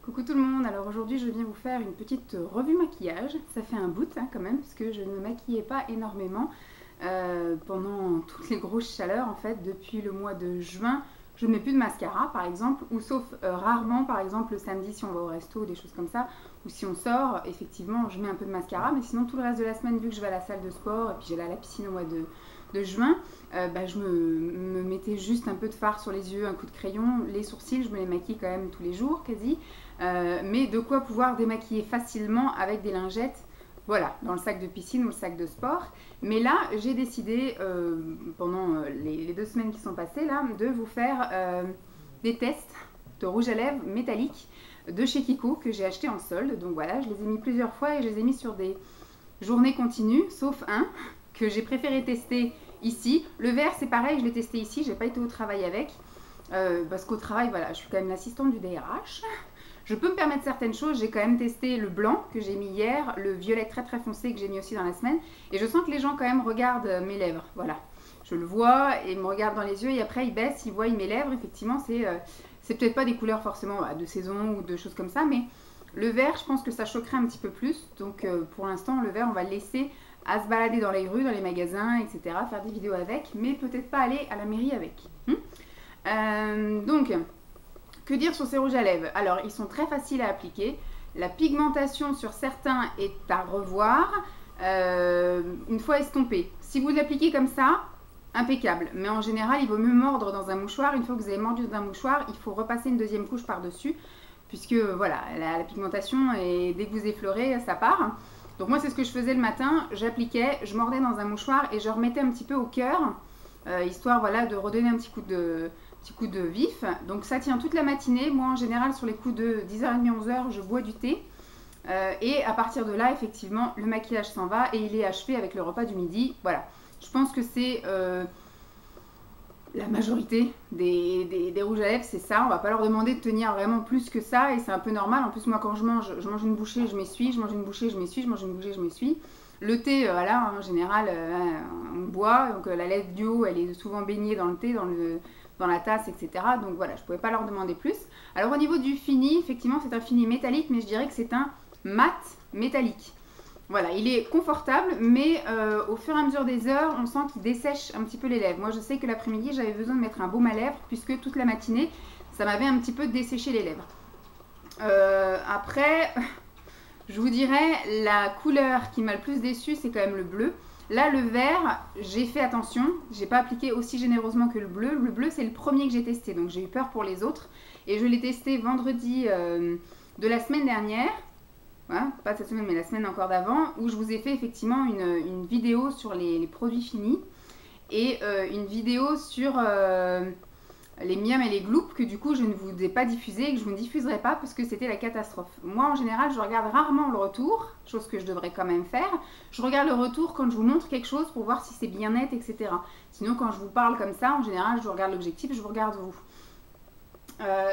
Coucou tout le monde, alors aujourd'hui je viens vous faire une petite revue maquillage. Ça fait un bout quand même parce que je ne me maquillais pas énormément pendant toutes les grosses chaleurs en fait. Depuis le mois de juin je ne mets plus de mascara par exemple, ou sauf rarement par exemple le samedi si on va au resto, des choses comme ça, ou si on sort, effectivement je mets un peu de mascara, mais sinon tout le reste de la semaine vu que je vais à la salle de sport et puis j'allais à la piscine au mois de juin, je me mettais juste un peu de fard sur les yeux, un coup de crayon, les sourcils, je me les maquille quand même tous les jours quasi. Mais de quoi pouvoir démaquiller facilement avec des lingettes, voilà, dans le sac de piscine ou le sac de sport. Mais là, j'ai décidé, pendant les 2 semaines qui sont passées, là, de vous faire des tests de rouge à lèvres métallique de chez Kiko que j'ai acheté en solde. Donc voilà, je les ai mis plusieurs fois et je les ai mis sur des journées continues, sauf un que j'ai préféré tester ici. Le vert, c'est pareil, je l'ai testé ici, j'ai pas été au travail avec. Parce qu'au travail, voilà, je suis quand même l'assistante du DRH. Je peux me permettre certaines choses, j'ai quand même testé le blanc que j'ai mis hier, le violet très très foncé que j'ai mis aussi dans la semaine, et je sens que les gens quand même regardent mes lèvres, voilà. Je le vois et ils me regardent dans les yeux et après ils baissent, ils voient mes lèvres, effectivement c'est peut-être pas des couleurs forcément de saison ou de choses comme ça, mais le vert je pense que ça choquerait un petit peu plus, donc pour l'instant le vert on va le laisser à se balader dans les rues, dans les magasins, etc., faire des vidéos avec, mais peut-être pas aller à la mairie avec. Donc, que dire sur ces rouges à lèvres? Alors, ils sont très faciles à appliquer. La pigmentation sur certains est à revoir une fois estompée. Si vous l'appliquez comme ça, impeccable. Mais en général, il vaut mieux mordre dans un mouchoir. Une fois que vous avez mordu dans un mouchoir, il faut repasser une deuxième couche par-dessus. Puisque, voilà, la pigmentation, et dès que vous effleurez, ça part. Donc moi, c'est ce que je faisais le matin. J'appliquais, je mordais dans un mouchoir et je remettais un petit peu au cœur. Histoire, voilà, de redonner un petit coup de vif. Donc ça tient toute la matinée. Moi en général sur les coups de 10h30 11h je bois du thé et à partir de là effectivement le maquillage s'en va et il est achevé avec le repas du midi. Voilà, je pense que c'est la majorité des rouges à lèvres, c'est ça. On va pas leur demander de tenir vraiment plus que ça et c'est un peu normal. En plus moi quand je mange une bouchée, je m'essuie, je mange une bouchée, je m'essuie, je mange une bouchée, je m'essuie. Le thé, voilà, en général, on boit, donc la lèvre du haut, elle est souvent baignée dans le thé, dans la tasse, etc. Donc voilà, je ne pouvais pas leur demander plus. Alors au niveau du fini, effectivement, c'est un fini métallique, mais je dirais que c'est un mat métallique. Voilà, il est confortable, mais au fur et à mesure des heures, on sent qu'il dessèche un petit peu les lèvres. Moi, je sais que l'après-midi, j'avais besoin de mettre un baume à lèvres, puisque toute la matinée, ça m'avait un petit peu desséché les lèvres. Après... Je vous dirais, la couleur qui m'a le plus déçue, c'est quand même le bleu. Là, le vert, j'ai fait attention. J'ai pas appliqué aussi généreusement que le bleu. Le bleu, c'est le premier que j'ai testé, donc j'ai eu peur pour les autres. Et je l'ai testé vendredi de la semaine dernière. Voilà, pas cette semaine, mais la semaine encore d'avant, où je vous ai fait effectivement une vidéo sur les produits finis. Et une vidéo sur... les miams et les gloops que du coup je ne vous ai pas diffusé et que je ne vous diffuserai pas parce que c'était la catastrophe. Moi en général je regarde rarement le retour, chose que je devrais quand même faire. Je regarde le retour quand je vous montre quelque chose pour voir si c'est bien net, etc. Sinon quand je vous parle comme ça, en général je regarde l'objectif, je vous regarde vous.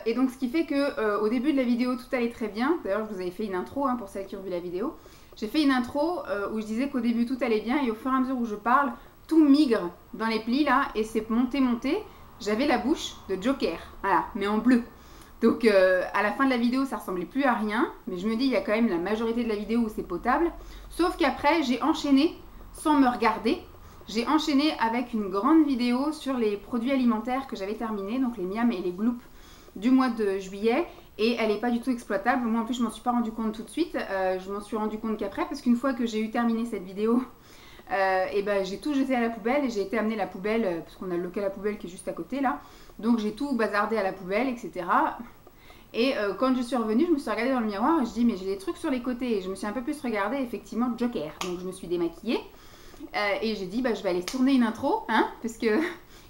Et donc ce qui fait que au début de la vidéo tout allait très bien. D'ailleurs je vous avais fait une intro pour celles qui ont vu la vidéo. J'ai fait une intro où je disais qu'au début tout allait bien et au fur et à mesure où je parle, tout migre dans les plis là et c'est monté. J'avais la bouche de Joker, voilà, mais en bleu. Donc à la fin de la vidéo, ça ressemblait plus à rien, mais je me dis, il y a quand même la majorité de la vidéo où c'est potable. Sauf qu'après, j'ai enchaîné, sans me regarder, j'ai enchaîné avec une grande vidéo sur les produits alimentaires que j'avais terminé, donc les miams et les gloops du mois de juillet. Et elle n'est pas du tout exploitable. Moi en plus, je m'en suis pas rendu compte tout de suite. Je m'en suis rendu compte qu'après, parce qu'une fois que j'ai eu terminé cette vidéo... et j'ai tout jeté à la poubelle et j'ai été amener la poubelle parce qu'on a le local à poubelle qui est juste à côté là, donc j'ai tout bazardé à la poubelle, etc. Et quand je suis revenue, je me suis regardée dans le miroir et je dis mais j'ai des trucs sur les côtés et je me suis un peu plus regardée, effectivement Joker, donc je me suis démaquillée et j'ai dit je vais aller tourner une intro parce que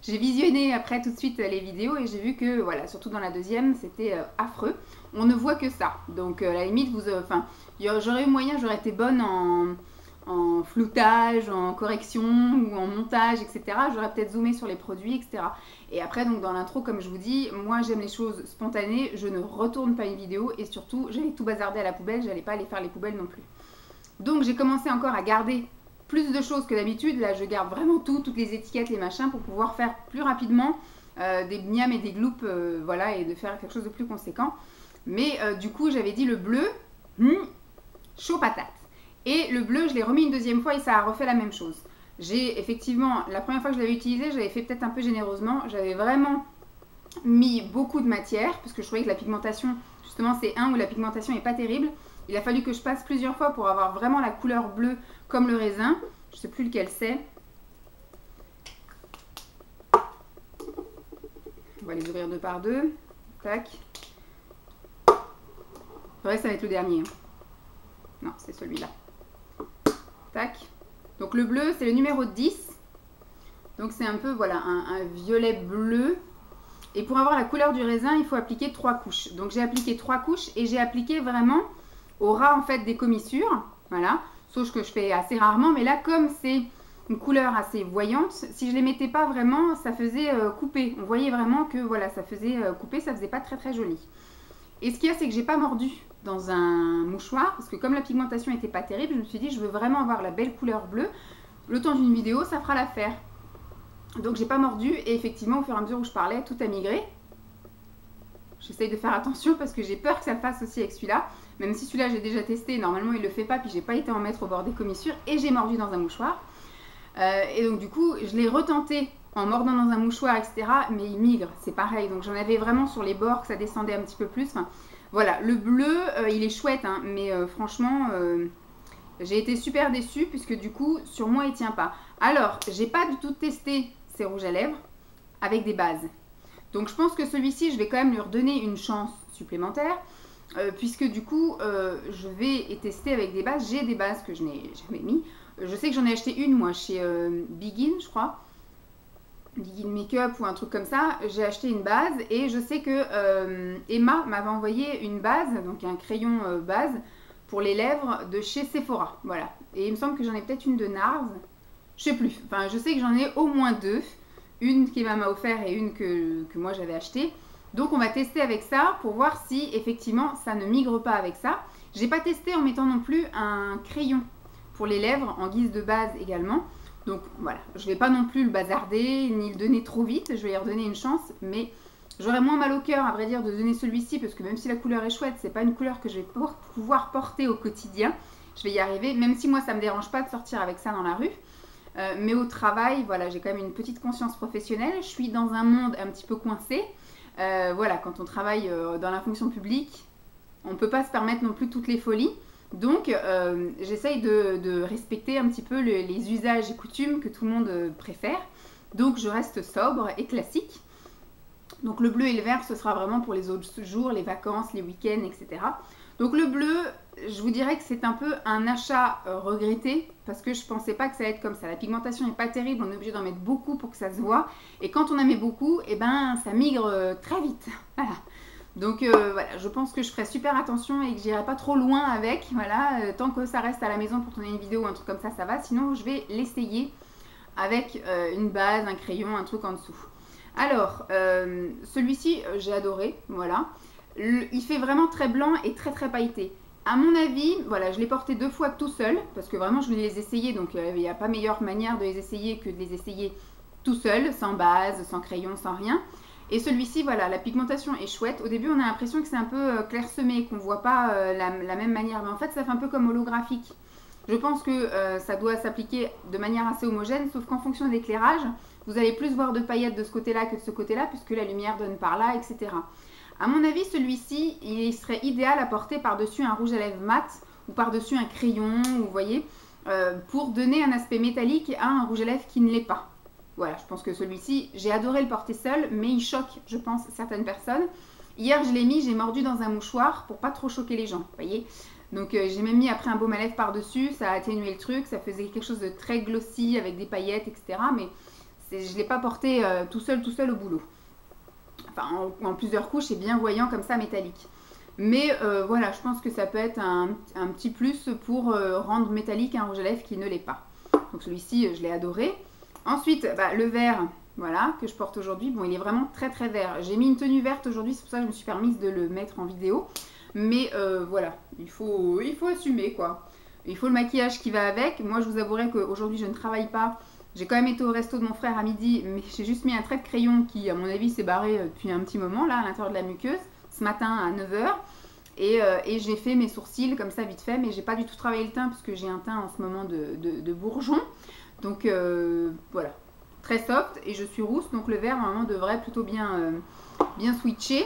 j'ai visionné après tout de suite les vidéos et j'ai vu que voilà, surtout dans la deuxième c'était affreux, on ne voit que ça, donc à la limite j'aurais eu moyen, j'aurais été bonne en floutage, en correction ou en montage, etc. J'aurais peut-être zoomé sur les produits, etc. Et après, donc dans l'intro, comme je vous dis, moi j'aime les choses spontanées, je ne retourne pas une vidéo et surtout, j'allais tout bazarder à la poubelle, j'allais pas aller faire les poubelles non plus. Donc j'ai commencé encore à garder plus de choses que d'habitude. Là, je garde vraiment toutes les étiquettes, les machins, pour pouvoir faire plus rapidement des miams et des gloops, voilà, et de faire quelque chose de plus conséquent. Mais du coup, j'avais dit le bleu, chaud patate. Et le bleu, je l'ai remis une deuxième fois et ça a refait la même chose. J'ai effectivement, la première fois que je l'avais utilisé, j'avais fait peut-être un peu généreusement. J'avais vraiment mis beaucoup de matière parce que je trouvais que la pigmentation, justement, c'est un où la pigmentation n'est pas terrible. Il a fallu que je passe plusieurs fois pour avoir vraiment la couleur bleue comme le raisin. Je ne sais plus lequel c'est. On va les ouvrir deux par deux. Tac. Ouais, ça va être le dernier. Non, c'est celui-là. Tac. Donc le bleu, c'est le numéro 10. Donc c'est un peu, voilà, un violet bleu. Et pour avoir la couleur du raisin, il faut appliquer 3 couches. Donc j'ai appliqué 3 couches et j'ai appliqué vraiment au ras en fait des commissures. Voilà. Sauf que je fais assez rarement. Mais là, comme c'est une couleur assez voyante, si je les mettais pas vraiment, ça faisait couper. On voyait vraiment que voilà, ça faisait couper, ça faisait pas très très joli. Et ce qu'il y a, c'est que j'ai pas mordu dans un mouchoir parce que comme la pigmentation n'était pas terrible, je me suis dit je veux vraiment avoir la belle couleur bleue. Le temps d'une vidéo, ça fera l'affaire. Donc j'ai pas mordu et effectivement au fur et à mesure où je parlais, tout a migré. J'essaye de faire attention parce que j'ai peur que ça le fasse aussi avec celui-là. Même si celui-là j'ai déjà testé, normalement il le fait pas, puis j'ai pas été en mettre au bord des commissures et j'ai mordu dans un mouchoir. Et donc du coup je l'ai retenté en mordant dans un mouchoir, etc. Mais il migre, c'est pareil. Donc j'en avais vraiment sur les bords que ça descendait un petit peu plus. Enfin, voilà, le bleu, il est chouette, hein, mais franchement, j'ai été super déçue puisque du coup, sur moi, il tient pas. Alors, j'ai pas du tout testé ces rouges à lèvres avec des bases. Donc je pense que celui-ci, je vais quand même lui redonner une chance supplémentaire. Puisque du coup, je vais tester avec des bases. J'ai des bases que je n'ai jamais mis. Je sais que j'en ai acheté une, moi, chez Begin, je crois. Begin Makeup ou un truc comme ça. J'ai acheté une base et je sais que Emma m'avait envoyé une base, donc un crayon base pour les lèvres de chez Sephora. Voilà. Et il me semble que j'en ai peut-être une de NARS. Je sais plus. Enfin, je sais que j'en ai au moins deux. Une qu'Emma m'a offert et une que moi j'avais achetée. Donc on va tester avec ça pour voir si effectivement ça ne migre pas avec ça. J'ai pas testé en mettant non plus un crayon pour les lèvres en guise de base également. Donc voilà, je vais pas non plus le bazarder ni le donner trop vite. Je vais lui redonner une chance, mais j'aurais moins mal au cœur à vrai dire de donner celui-ci parce que même si la couleur est chouette, c'est pas une couleur que je vais pouvoir porter au quotidien. Je vais y arriver, même si moi ça me dérange pas de sortir avec ça dans la rue. Mais au travail, voilà, j'ai quand même une petite conscience professionnelle. Je suis dans un monde un petit peu coincé. Voilà, quand on travaille dans la fonction publique, on ne peut pas se permettre non plus toutes les folies. Donc, j'essaye de respecter un petit peu les usages et coutumes que tout le monde préfère. Donc, je reste sobre et classique. Donc, le bleu et le vert, ce sera vraiment pour les autres jours, les vacances, les week-ends, etc. Donc, le bleu, je vous dirais que c'est un peu un achat regretté parce que je ne pensais pas que ça allait être comme ça. La pigmentation n'est pas terrible, on est obligé d'en mettre beaucoup pour que ça se voit. Et quand on en met beaucoup, eh ben, ça migre très vite. Voilà. Donc voilà, je pense que je ferai super attention et que j'irai pas trop loin avec. Voilà, tant que ça reste à la maison pour tourner une vidéo ou un truc comme ça va. Sinon, je vais l'essayer avec une base, un crayon, un truc en dessous. Alors, celui-ci, j'ai adoré. Voilà. Il fait vraiment très blanc et très très pailleté. À mon avis, voilà, je l'ai porté 2 fois tout seul parce que vraiment je voulais les essayer. Donc il n'y a pas meilleure manière de les essayer que de les essayer tout seul, sans base, sans crayon, sans rien. Et celui-ci, voilà, la pigmentation est chouette. Au début, on a l'impression que c'est un peu clairsemé, qu'on ne voit pas la même manière. Mais en fait, ça fait un peu comme holographique. Je pense que ça doit s'appliquer de manière assez homogène, sauf qu'en fonction de l'éclairage, vous allez plus voir de paillettes de ce côté-là que de ce côté-là, puisque la lumière donne par là, etc. À mon avis, celui-ci, il serait idéal à porter par-dessus un rouge à lèvres mat ou par-dessus un crayon, vous voyez, pour donner un aspect métallique à un rouge à lèvres qui ne l'est pas. Voilà, je pense que celui-ci, j'ai adoré le porter seul, mais il choque, je pense, certaines personnes. Hier, je l'ai mis, j'ai mordu dans un mouchoir pour pas trop choquer les gens, vous voyez. Donc, j'ai même mis après un baume à lèvres par-dessus, ça a atténué le truc, ça faisait quelque chose de très glossy avec des paillettes, etc. Mais je ne l'ai pas porté tout seul au boulot. Enfin, en plusieurs couches et bien voyant comme ça, métallique. Mais voilà, je pense que ça peut être un petit plus pour rendre métallique un rouge à lèvres qui ne l'est pas. Donc, celui-ci, je l'ai adoré. Ensuite, le vert, voilà, que je porte aujourd'hui. Bon, il est vraiment très très vert. J'ai mis une tenue verte aujourd'hui, c'est pour ça que je me suis permise de le mettre en vidéo. Mais voilà, il faut assumer quoi. Il faut le maquillage qui va avec. Moi, je vous avouerai qu'aujourd'hui, je ne travaille pas. J'ai quand même été au resto de mon frère à midi, mais j'ai juste mis un trait de crayon qui, à mon avis, s'est barré depuis un petit moment, là, à l'intérieur de la muqueuse. ce matin à 9 h. Et j'ai fait mes sourcils comme ça vite fait, mais j'ai pas du tout travaillé le teint puisque j'ai un teint en ce moment de bourgeon. Donc voilà, très soft et je suis rousse, donc le vert normalement devrait plutôt bien switcher.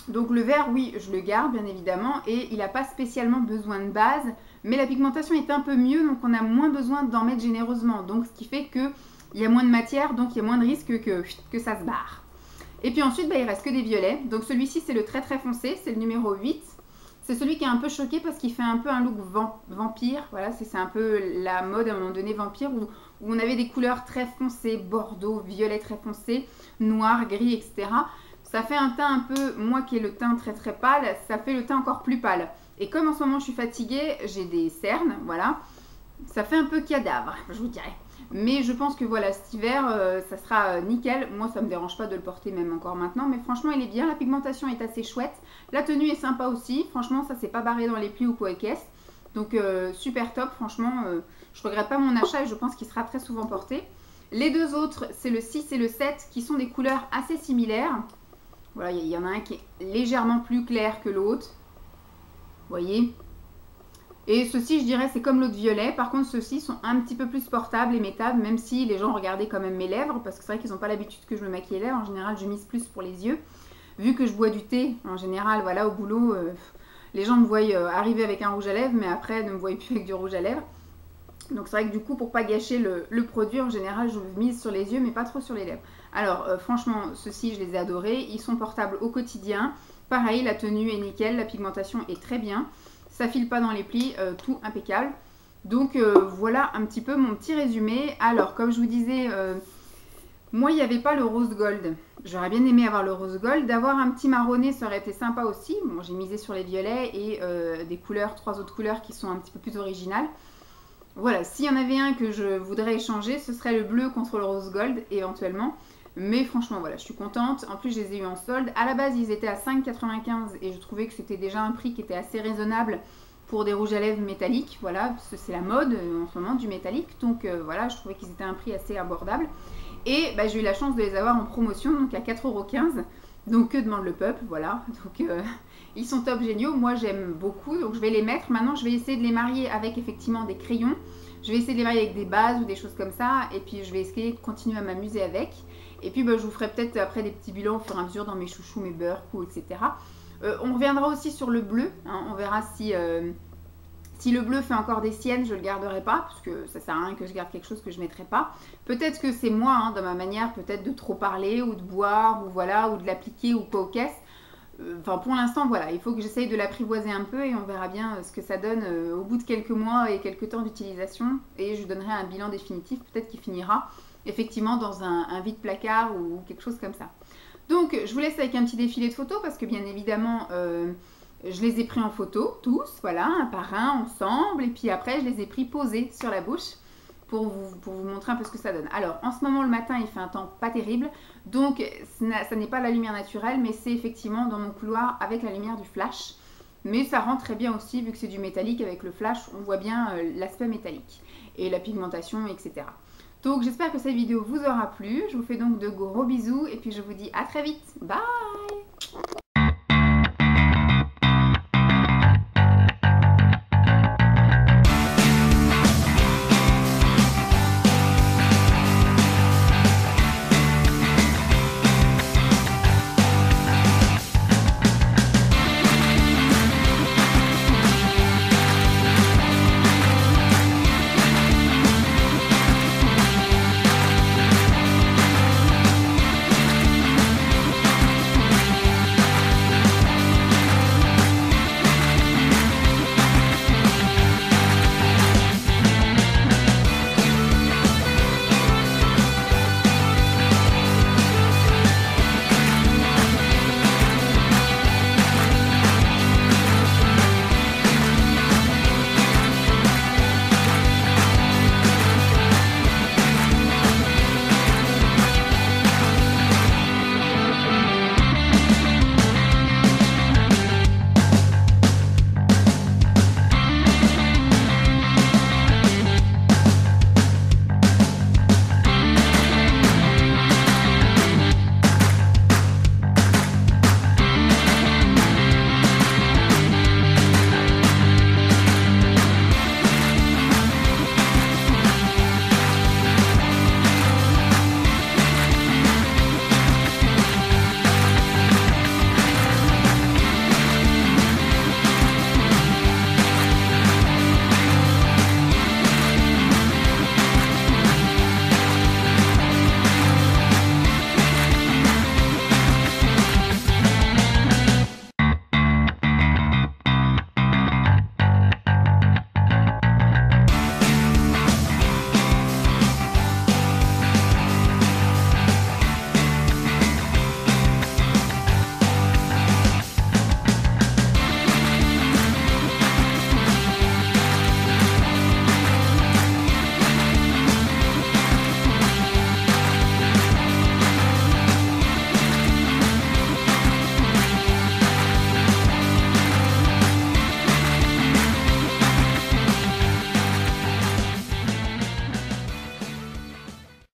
Donc le vert, oui, je le garde bien évidemment et il n'a pas spécialement besoin de base, mais la pigmentation est un peu mieux, donc on a moins besoin d'en mettre généreusement. Donc ce qui fait qu'il y a moins de matière, donc il y a moins de risque que ça se barre. Et puis ensuite, il reste que des violets. Donc celui-ci, c'est le très très foncé, c'est le numéro 8. C'est celui qui est un peu choqué parce qu'il fait un peu un look vampire. Voilà, c'est un peu la mode à un moment donné vampire où on avait des couleurs très foncées, bordeaux, violet très foncé, noir, gris, etc. Ça fait un teint un peu, moi qui ai le teint très très pâle, ça fait le teint encore plus pâle. Et comme en ce moment je suis fatiguée, j'ai des cernes, voilà. Ça fait un peu cadavre, je vous dirais. Mais je pense que voilà, cet hiver, ça sera nickel. Moi, ça ne me dérange pas de le porter même encore maintenant. Mais franchement, il est bien. La pigmentation est assez chouette. La tenue est sympa aussi. Franchement, ça s'est pas barré dans les plis ou quoi qu'est-ce. Donc, super top. Franchement, je regrette pas mon achat et je pense qu'il sera très souvent porté. Les deux autres, c'est le 6 et le 7 qui sont des couleurs assez similaires. Voilà, il y en a un qui est légèrement plus clair que l'autre. Vous voyez ? Et ceux-ci, je dirais, c'est comme l'autre violet. Par contre, ceux-ci sont un petit peu plus portables et mettables, même si les gens regardaient quand même mes lèvres, parce que c'est vrai qu'ils n'ont pas l'habitude que je me maquille les lèvres. En général, je mise plus pour les yeux. Vu que je bois du thé, en général, voilà, au boulot, les gens me voient arriver avec un rouge à lèvres, mais après, ne me voient plus avec du rouge à lèvres. Donc, c'est vrai que du coup, pour pas gâcher le produit, en général, je mise sur les yeux, mais pas trop sur les lèvres. Alors, franchement, ceux-ci, je les ai adorés. Ils sont portables au quotidien. Pareil, la tenue est nickel, la pigmentation est très bien. Ça file pas dans les plis, tout impeccable. Donc voilà un petit peu mon petit résumé. Alors comme je vous disais, moi il n'y avait pas le rose gold. J'aurais bien aimé avoir le rose gold. D'avoir un petit marronné, ça aurait été sympa aussi. Bon, j'ai misé sur les violets et des couleurs, 3 autres couleurs qui sont un petit peu plus originales. Voilà, s'il y en avait un que je voudrais échanger, ce serait le bleu contre le rose gold éventuellement. Mais franchement, voilà, je suis contente. En plus, je les ai eu en solde. À la base, ils étaient à 5,95 et je trouvais que c'était déjà un prix qui était assez raisonnable pour des rouges à lèvres métalliques. Voilà, parce que c'est la mode en ce moment du métallique. Donc voilà, je trouvais qu'ils étaient à un prix assez abordable. Et bah, j'ai eu la chance de les avoir en promotion, donc à 4,15 €. Donc que demande le peuple, voilà. Donc ils sont top géniaux. Moi, j'aime beaucoup. Donc je vais les mettre. Maintenant, je vais essayer de les marier avec effectivement des crayons. Je vais essayer de les marier avec des bases ou des choses comme ça. Et puis, je vais essayer de continuer à m'amuser avec. Et puis, bah, je vous ferai peut-être après des petits bilans au fur et à mesure dans mes chouchous, mes beurres, etc. On reviendra aussi sur le bleu. Hein. On verra si le bleu fait encore des siennes, je ne le garderai pas. Parce que ça ne sert à rien que je garde quelque chose que je ne mettrai pas. Peut-être que c'est moi, hein, dans ma manière peut-être de trop parler ou de boire ou voilà, ou de l'appliquer ou quoi aux caisses. Enfin, pour l'instant, voilà, il faut que j'essaye de l'apprivoiser un peu et on verra bien ce que ça donne au bout de quelques mois et quelques temps d'utilisation. Et je donnerai un bilan définitif, peut-être qu'il finira effectivement dans un vide-placard ou quelque chose comme ça. Donc, je vous laisse avec un petit défilé de photos parce que bien évidemment, je les ai pris en photo, tous, voilà, un par un, ensemble. Et puis après, je les ai pris posés sur la bouche. Pour vous montrer un peu ce que ça donne. Alors, en ce moment, le matin, il fait un temps pas terrible. Donc, ça n'est pas la lumière naturelle, mais c'est effectivement dans mon couloir avec la lumière du flash. Mais ça rend très bien aussi, vu que c'est du métallique. Avec le flash, on voit bien l'aspect métallique et la pigmentation, etc. Donc, j'espère que cette vidéo vous aura plu. Je vous fais donc de gros bisous et puis je vous dis à très vite. Bye!